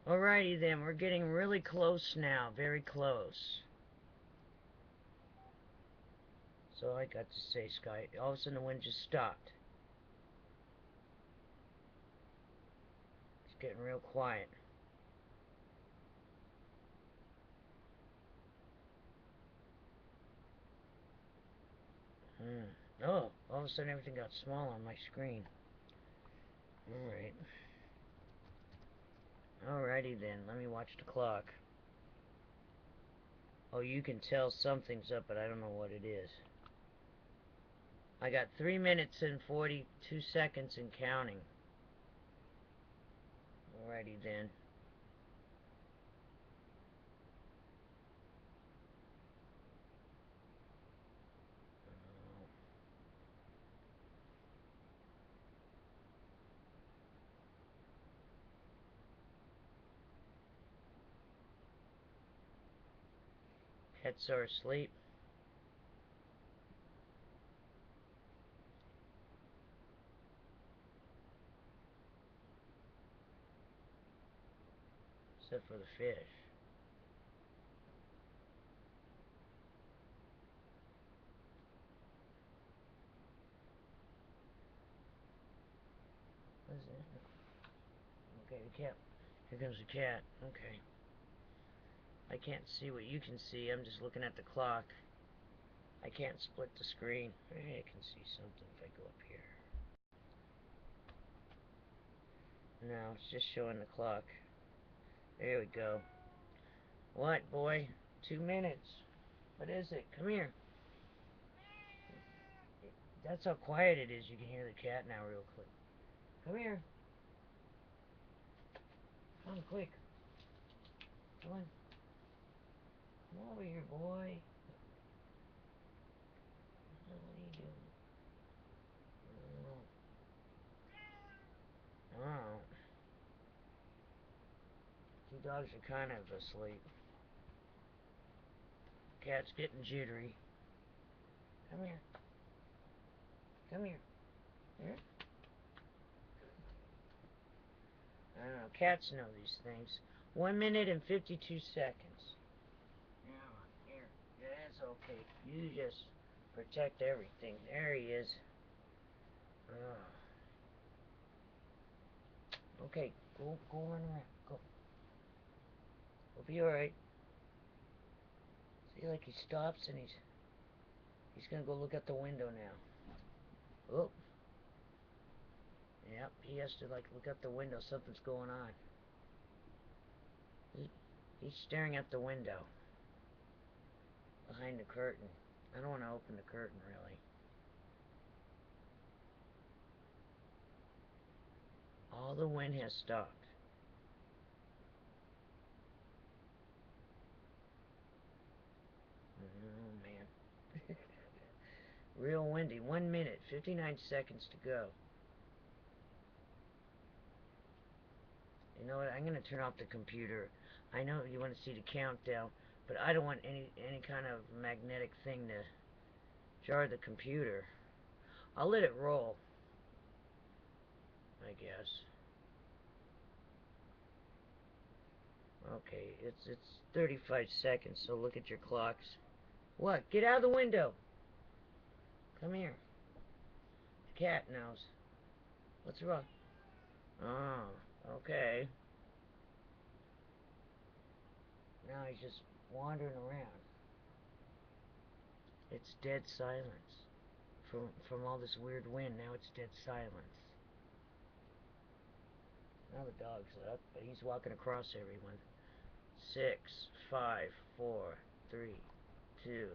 Alrighty then, we're getting really close now, very close. So I got to say, Sky. All of a sudden the wind just stopped. It's getting real quiet. Oh, all of a sudden everything got small on my screen. Alright. Alrighty then, let me watch the clock. Oh, you can tell something's up, but I don't know what it is. I got 3 minutes and 42 seconds and counting. Alrighty then. Pets are asleep. Except for the fish. What is it? Okay, the cat. Here comes the cat. Okay. I can't see what you can see. I'm just looking at the clock. I can't split the screen. Maybe I can see something if I go up here. No, it's just showing the clock. There we go. What, boy? 2 minutes. What is it? Come here. That's how quiet it is. You can hear the cat now real quick. Come here. Come quick. Come on. Come over here, boy. What are you doing? Oh. Two dogs are kind of asleep. Cat's getting jittery. Come here. Come here. Here. I don't know. Cats know these things. 1 minute and 52 seconds. Yeah, here. That's okay. You just protect everything. There he is. Oh. Okay, go run around. Go. We'll be alright. See, like he stops and he's gonna go look out the window now. Oh. Yep, he has to like look out the window. Something's going on. He's staring at the window behind the curtain. I don't want to open the curtain really. All the wind has stopped. Oh man. Real windy. 1 minute, 59 seconds to go. You know what? I'm gonna turn off the computer. I know you want to see the countdown, but I don't want any kind of magnetic thing to jar the computer. I'll let it roll, I guess. Okay, it's 35 seconds, so look at your clocks. What? Get out of the window. Come here. The cat knows. What's wrong? Oh, okay. Now he's just wandering around. It's dead silence. From all this weird wind, now it's dead silence. Now the dog's up, but he's walking across everyone. 6, 5, 4, 3, 2,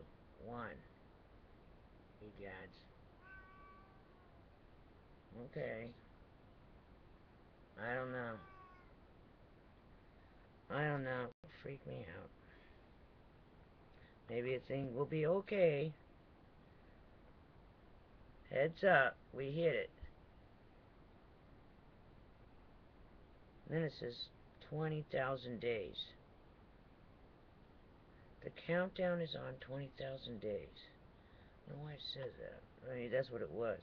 1. You gads. Okay. I don't know. I don't know. Freak me out. Maybe a thing will be okay. Heads up. We hit it. And then it says 20,000 days. The countdown is on 20,000 days. I don't know why it says that. I mean, that's what it was.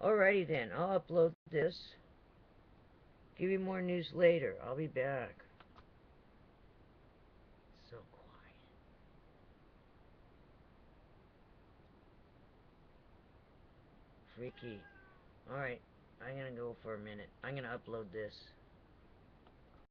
Alrighty then. I'll upload this. Give you more news later. I'll be back. So quiet. Freaky. Alright, I'm gonna go for a minute. I'm gonna upload this.